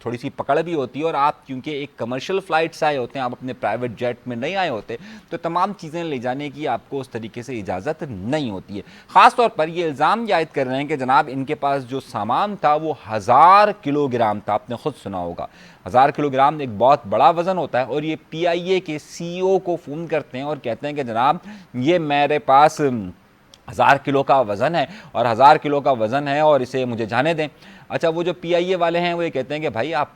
تھوڑی سی پکڑ بھی ہوتی ہے, اور آپ کیونکہ ایک کمرشل فلائٹ سے آئے ہوتے ہیں, آپ اپنے پرائیویٹ جیٹ میں نہیں آئے ہوتے, تو تمام چیزیں لے جانے کی آپ کو اس طریقے سے اجازت نہیں ہوتی ہے. خاص طور پر یہ الزام یہ عائد کر رہے ہیں کہ جناب ان کے پاس جو سامان تھا وہ 1000 کلو گرام تھا. آپ نے خود سنا ہوگا 1000 کلو گرام ایک بہت بڑا وزن ہوتا ہے, اور یہ پی آئی اے کے سی او کو فون کرتے ہیں اور کہتے ہیں کہ جناب یہ میرے پاس 1000 کلو کا وزن ہے, اور 1000 کلو کا وزن ہے اور اسے مجھے جانے دیں. اچھا, وہ جو پی آئی اے والے ہیں وہ یہ کہتے ہیں کہ بھائی آپ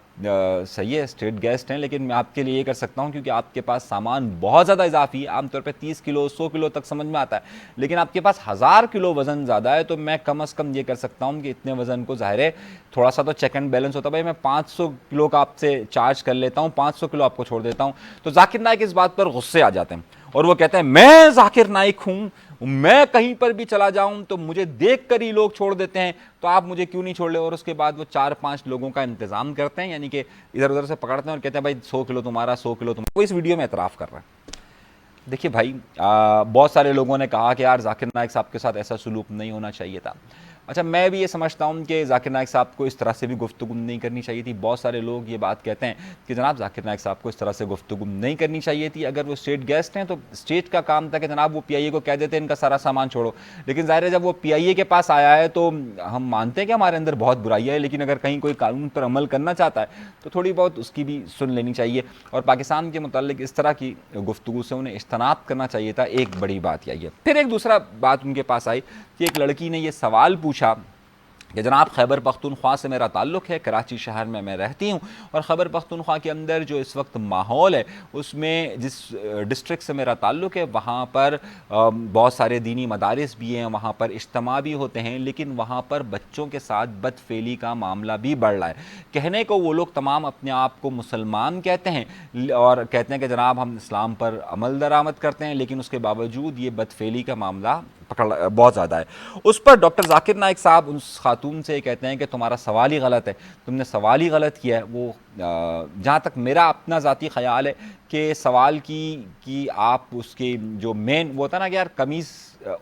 صحیح ہے اسٹیٹ گیسٹ ہیں, لیکن میں آپ کے لیے یہ کر سکتا ہوں کیونکہ آپ کے پاس سامان بہت زیادہ اضافی ہے, عام طور پہ 30 کلو 100 کلو تک سمجھ میں آتا ہے, لیکن آپ کے پاس 1000 کلو وزن زیادہ ہے, تو میں کم از کم یہ کر سکتا ہوں کہ اتنے وزن کو ظاہر ہے تھوڑا سا تو چیک اینڈ بیلنس ہوتا ہے, بھائی میں 500 کلو کا آپ سے چارج کر لیتا ہوں, 500 کلو آپ کو چھوڑ دیتا ہوں. تو ذاکر نائک اس بات پر غصے آ جاتے ہیں اور وہ کہتے ہیں میں ذاکر نائک ہوں, میں کہیں پر بھی چلا جاؤں تو مجھے دیکھ کر ہی لوگ چھوڑ دیتے ہیں, تو آپ مجھے کیوں نہیں چھوڑ لے. اور اس کے بعد وہ 4-5 لوگوں کا انتظام کرتے ہیں, یعنی کہ ادھر ادھر سے پکڑتے ہیں اور کہتے ہیں بھائی 100 کلو تمہارا 100 کلو تمہارا. وہ اس ویڈیو میں اعتراف کر رہا ہے. دیکھیے بھائی, بہت سارے لوگوں نے کہا کہ یار ذاکر نائک صاحب کے ساتھ ایسا سلوک نہیں ہونا چاہیے تھا. اچھا, میں بھی یہ سمجھتا ہوں کہ ذاکر نائک صاحب کو اس طرح سے بھی گفتگو نہیں کرنی چاہیے تھی. بہت سارے لوگ یہ بات کہتے ہیں کہ جناب ذاکر نائک صاحب کو اس طرح سے گفتگو نہیں کرنی چاہیے تھی. اگر وہ اسٹیٹ گیسٹ ہیں تو اسٹیٹ کا کام تھا کہ جناب وہ پی آئی اے کو کہہ دیتے ہیں ان کا سارا سامان چھوڑو, لیکن ظاہر ہے جب وہ پی آئی اے کے پاس آیا ہے تو ہم مانتے ہیں کہ ہمارے اندر بہت برائی ہے, لیکن اگر کہیں کوئی قانون پر عمل کرنا چاہتا ہے تو تھوڑی بہت اس کی بھی سن لینی چاہیے, اور پاکستان کے متعلق اس طرح کی گفتگو سے انہیں اجتناب کرنا چاہیے تھا. ایک بڑی بات یہی ہے. پھر ایک دوسرا بات ان کے پاس آئی کہ ایک لڑکی نے یہ سوال پوچھا کہ جناب خیبر پختونخوا سے میرا تعلق ہے, کراچی شہر میں رہتی ہوں, اور خیبر پختونخوا کے اندر جو اس وقت ماحول ہے اس میں جس ڈسٹرکٹ سے میرا تعلق ہے وہاں پر بہت سارے دینی مدارس بھی ہیں, وہاں پر اجتماع بھی ہوتے ہیں, لیکن وہاں پر بچوں کے ساتھ بدفعلی کا معاملہ بھی بڑھ رہا ہے. کہنے کو وہ لوگ تمام اپنے آپ کو مسلمان کہتے ہیں اور کہتے ہیں کہ جناب ہم اسلام پر عمل درآمد کرتے ہیں, لیکن اس کے باوجود یہ بدفعلی کا معاملہ بہت زیادہ ہے. اس پر ڈاکٹر ذاکر نائک صاحب اس خاتون سے کہتے ہیں کہ تمہارا سوال ہی غلط ہے, تم نے سوال ہی غلط کیا ہے. وہ جہاں تک میرا اپنا ذاتی خیال ہے کہ سوال کی آپ اس کے جو مین وہ ہوتا نا کہ یار قمیض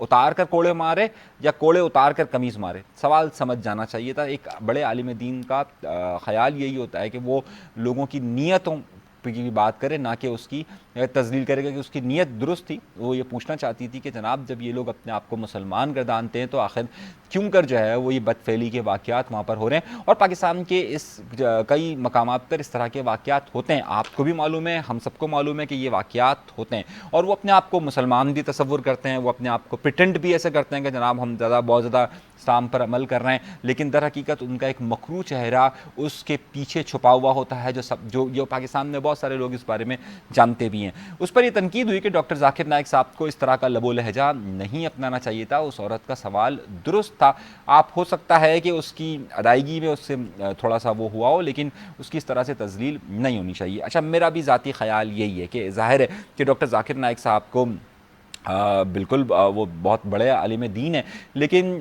اتار کر کوڑے مارے یا کوڑے اتار کر قمیض مارے, سوال سمجھ جانا چاہیے تھا. ایک بڑے عالم دین کا خیال یہی ہوتا ہے کہ وہ لوگوں کی نیتوں کی بھی بات کرے, نہ کہ اس کی تذلیل کرے گا کہ اس کی نیت درست تھی. وہ یہ پوچھنا چاہتی تھی کہ جناب جب یہ لوگ اپنے آپ کو مسلمان گردانتے ہیں تو آخر کیوں کر جو ہے وہ یہ بدفعلی کے واقعات وہاں پر ہو رہے ہیں. اور پاکستان کے اس کئی مقامات پر اس طرح کے واقعات ہوتے ہیں, آپ کو بھی معلوم ہے, ہم سب کو معلوم ہے کہ یہ واقعات ہوتے ہیں, اور وہ اپنے آپ کو مسلمان بھی تصور کرتے ہیں, وہ اپنے آپ کو پریٹنڈ بھی ایسے کرتے ہیں کہ جناب ہم بہت زیادہ اسلام پر عمل کر رہے ہیں, لیکن در حقیقت ان کا ایک مکروہ چہرہ اس کے پیچھے چھپا ہوا ہوتا ہے جو پاکستان میں بہت سارے لوگ اس بارے میں جانتے بھی ہیں. اس پر یہ تنقید ہوئی کہ ڈاکٹر ذاکر نائک صاحب کو اس طرح کا لب و لہجہ نہیں اپنانا چاہیے تھا. اس عورت کا سوال درست تھا, آپ ہو سکتا ہے کہ اس کی ادائیگی میں اس سے تھوڑا سا وہ ہوا ہو, لیکن اس کی اس طرح سے تذلیل نہیں ہونی چاہیے. اچھا, میرا بھی ذاتی خیال یہی ہے کہ ظاہر ہے کہ ڈاکٹر ذاکر نائک صاحب کو بالکل وہ بہت بڑے عالم دین ہیں, لیکن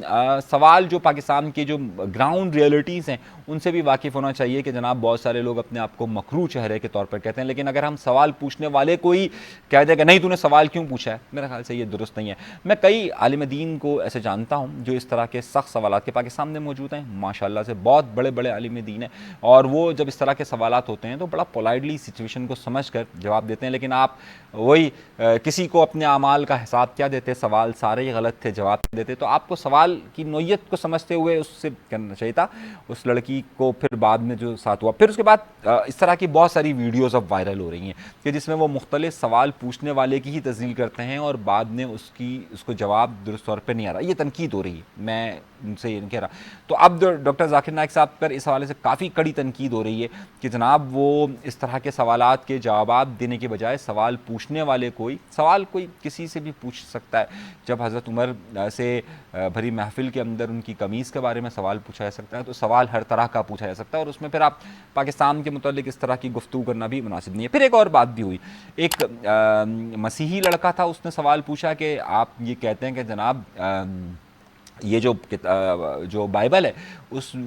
سوال جو پاکستان کے جو گراؤنڈ ریئلٹیز ہیں ان سے بھی واقف ہونا چاہیے کہ جناب بہت سارے لوگ اپنے آپ کو مکروہ چہرے کے طور پر کہتے ہیں, لیکن اگر ہم سوال پوچھنے والے کو ہی کہہ دیں کہ نہیں تو نے سوال کیوں پوچھا ہے, میرے خیال سے یہ درست نہیں ہے. میں کئی عالم دین کو ایسے جانتا ہوں جو اس طرح کے سخت سوالات کے پاکستان میں موجود ہیں, ماشاءاللہ سے بہت بڑے بڑے عالم دین ہیں, اور وہ جب اس طرح کے سوالات ہوتے ہیں تو بڑا پولائٹلی سچویشن کو سمجھ کر جواب دیتے ہیں. لیکن آپ وہی کسی کو اپنے اعمال کا حساب کیا دیتے, سوال سارے ہی غلط تھے جواب دیتے. تو آپ کو سوال کی نوعیت کو سمجھتے ہوئے اس سے کرنا چاہیے تھا. اس لڑکی کو پھر بعد میں جو ساتھ ہوا, پھر اس کے بعد اس طرح کی بہت ساری ویڈیوز اب وائرل ہو رہی ہیں کہ جس میں وہ مختلف سوال پوچھنے والے کی ہی تذلیل کرتے ہیں اور بعد میں اس کو جواب درست طور پہ نہیں آ رہا. یہ تنقید ہو رہی ہے, میں ان سے یہ نہیں کہہ رہا. تو اب ڈاکٹر ذاکر نائک صاحب پر اس حوالے سے کافی کڑی تنقید ہو رہی ہے کہ جناب وہ اس طرح کے سوالات کے جوابات دینے کے بجائے سوال پوچھنے والے کوئی کسی سے بھی پوچھ سکتا ہے. جب حضرت عمر سے بھری محفل کے اندر ان کی قمیص کے بارے میں سوال پوچھا جا سکتا ہے تو سوال ہر طرح کا پوچھا جا سکتا ہے, اور اس میں پھر آپ پاکستان کے متعلق اس طرح کی گفتگو کرنا بھی مناسب نہیں ہے. پھر ایک اور بات بھی ہوئی, ایک مسیحی لڑکا تھا, اس نے سوال پوچھا کہ آپ یہ کہتے ہیں کہ جناب یہ جو بائبل ہے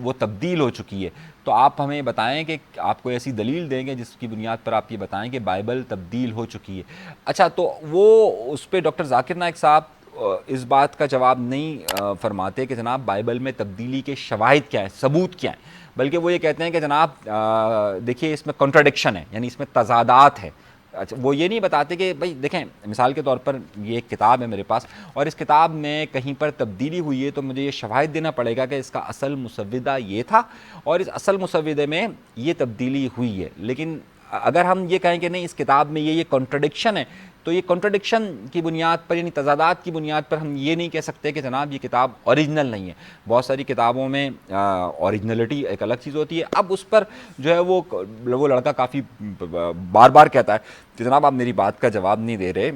وہ تبدیل ہو چکی ہے, تو آپ ہمیں بتائیں کہ آپ کو ایسی دلیل دیں گے جس کی بنیاد پر آپ یہ بتائیں کہ بائبل تبدیل ہو چکی ہے. اچھا, تو وہ اس پہ ڈاکٹر ذاکر نائک صاحب اس بات کا جواب نہیں فرماتے کہ جناب بائبل میں تبدیلی کے شواہد کیا ہیں، ثبوت کیا ہیں، بلکہ وہ یہ کہتے ہیں کہ جناب دیکھیے اس میں کنٹراڈکشن ہے، یعنی اس میں تضادات ہے۔ اچھا، وہ یہ نہیں بتاتے کہ بھائی دیکھیں مثال کے طور پر یہ ایک کتاب ہے میرے پاس اور اس کتاب میں کہیں پر تبدیلی ہوئی ہے تو مجھے یہ شواہد دینا پڑے گا کہ اس کا اصل مسودہ یہ تھا اور اس اصل مسودے میں یہ تبدیلی ہوئی ہے۔ لیکن اگر ہم یہ کہیں کہ نہیں اس کتاب میں یہ کنٹراڈکشن ہے تو یہ کنٹراڈکشن کی بنیاد پر یعنی تضادات کی بنیاد پر ہم یہ نہیں کہہ سکتے کہ جناب یہ کتاب اوریجنل نہیں ہے۔ بہت ساری کتابوں میں اوریجنلٹی ایک الگ چیز ہوتی ہے۔ اب اس پر جو ہے وہ لڑکا کافی بار بار کہتا ہے کہ جناب آپ میری بات کا جواب نہیں دے رہے،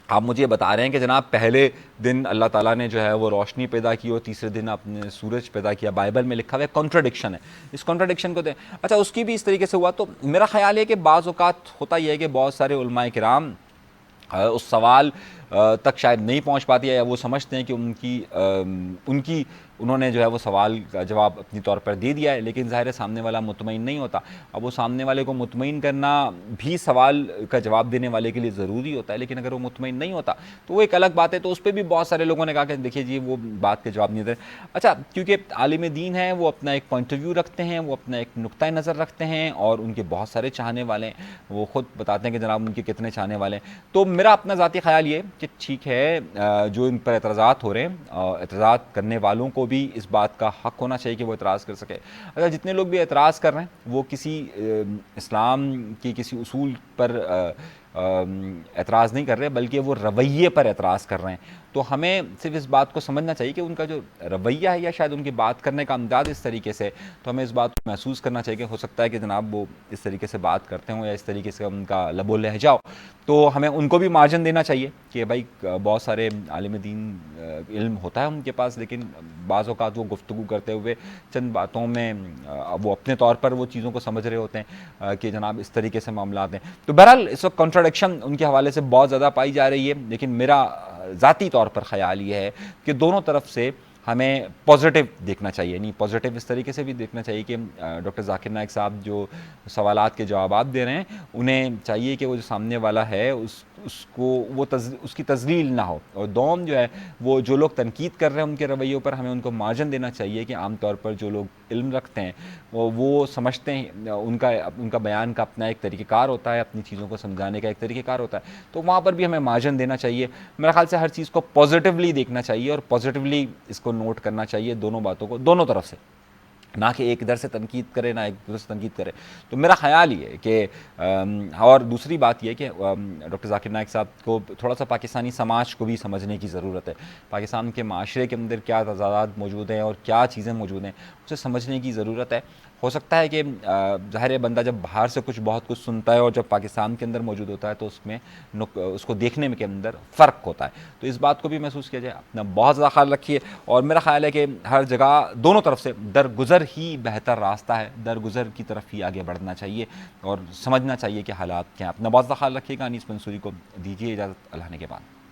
آپ مجھے بتا رہے ہیں کہ جناب پہلے دن اللہ تعالیٰ نے جو ہے وہ روشنی پیدا کی اور تیسرے دن آپ نے سورج پیدا کیا، بائبل میں لکھا ہوا ہے، کنٹراڈکشن ہے، اس کنٹراڈکشن کو دیں۔ اچھا اس کی بھی اس طریقے سے ہوا تو میرا خیال ہے کہ بعض اوقات ہوتا یہ ہے کہ بہت سارے علماء کرام اس سوال تک شاید نہیں پہنچ پاتی ہے یا وہ سمجھتے ہیں کہ انہوں نے جو ہے وہ سوال کا جواب اپنی طور پر دے دیا ہے، لیکن ظاہر ہے سامنے والا مطمئن نہیں ہوتا۔ اب وہ سامنے والے کو مطمئن کرنا بھی سوال کا جواب دینے والے کے لیے ضروری ہوتا ہے، لیکن اگر وہ مطمئن نہیں ہوتا تو وہ ایک الگ بات ہے۔ تو اس پہ بھی بہت سارے لوگوں نے کہا کہ دیکھیے جی وہ بات کے جواب نہیں دے۔ اچھا کیونکہ عالم دین ہے وہ اپنا ایک پوائنٹ آف ویو رکھتے ہیں، وہ اپنا ایک نقطۂ نظر رکھتے ہیں اور ان کے بہت سارے چاہنے والے ہیں، وہ خود بتاتے ہیں کہ جناب ان کے کتنے چاہنے والے ہیں۔ تو میرا اپنا ذاتی خیال یہ کہ ٹھیک ہے جو ان پر اعتراضات ہو رہے ہیں، اعتراضات کرنے والوں کو بھی اس بات کا حق ہونا چاہیے کہ وہ اعتراض کر سکے۔ اگر جتنے لوگ بھی اعتراض کر رہے ہیں وہ کسی اسلام کی کسی اصول پر اعتراض نہیں کر رہے بلکہ وہ رویے پر اعتراض کر رہے ہیں، تو ہمیں صرف اس بات کو سمجھنا چاہیے کہ ان کا جو رویہ ہے یا شاید ان کی بات کرنے کا انداز اس طریقے سے، تو ہمیں اس بات کو محسوس کرنا چاہیے کہ ہو سکتا ہے کہ جناب وہ اس طریقے سے بات کرتے ہوں یا اس طریقے سے ان کا لب و لہجہ ہو، تو ہمیں ان کو بھی مارجن دینا چاہیے کہ بھائی بہت سارے عالم دین علم ہوتا ہے ان کے پاس، لیکن بعض اوقات وہ گفتگو کرتے ہوئے چند باتوں میں وہ اپنے طور پر وہ چیزوں کو سمجھ رہے ہوتے ہیں کہ جناب اس طریقے سے معاملات ہیں۔ تو بہرحال اس وقت کنٹراڈکشن ان کے حوالے سے بہت زیادہ پائی جا رہی ہے، لیکن میرا ذاتی طور پر خیال یہ ہے کہ دونوں طرف سے ہمیں پازیٹیو دیکھنا چاہیے، نہیں پازیٹیو اس طریقے سے بھی دیکھنا چاہیے کہ ڈاکٹر ذاکر نائک صاحب جو سوالات کے جوابات دے رہے ہیں انہیں چاہیے کہ وہ جو سامنے والا ہے اس کو وہ اس کی تذلیل نہ ہو، اور دوم جو ہے وہ جو لوگ تنقید کر رہے ہیں ان کے رویوں پر ہمیں ان کو مارجن دینا چاہیے کہ عام طور پر جو لوگ علم رکھتے ہیں وہ سمجھتے ہیں، ان کا بیان کا اپنا ایک طریقہ کار ہوتا ہے، اپنی چیزوں کو سمجھانے کا ایک طریقہ کار ہوتا ہے، تو وہاں پر بھی ہمیں مارجن دینا چاہیے۔ میرے خیال سے ہر چیز کو پازیٹیولی دیکھنا چاہیے اور پازیٹیولی اس کو نوٹ کرنا چاہیے، دونوں باتوں کو دونوں طرف سے، نہ کہ ایک ادھر سے تنقید کرے نہ ایک ادھر سے تنقید کرے۔ تو میرا خیال یہ ہے کہ اور دوسری بات یہ کہ ڈاکٹر ذاکر نائک صاحب کو تھوڑا سا پاکستانی سماج کو بھی سمجھنے کی ضرورت ہے، پاکستان کے معاشرے کے اندر کیا تضادات موجود ہیں اور کیا چیزیں موجود ہیں اسے سمجھنے کی ضرورت ہے۔ ہو سکتا ہے کہ ظاہر بندہ جب باہر سے بہت کچھ سنتا ہے اور جب پاکستان کے اندر موجود ہوتا ہے تو اس کو دیکھنے میں کے اندر فرق ہوتا ہے، تو اس بات کو بھی محسوس کیا جائے، اپنا بہت زیادہ خیال رکھیے۔ اور میرا خیال ہے کہ ہر جگہ دونوں طرف سے درگزر ہی بہتر راستہ ہے، درگزر کی طرف ہی آگے بڑھنا چاہیے اور سمجھنا چاہیے کہ حالات کیا ہیں۔ اپنا بہت زیادہ خیال رکھیے گا۔ انیس منصوری کو دیجیے اجازت، اللہ نے کے بعد۔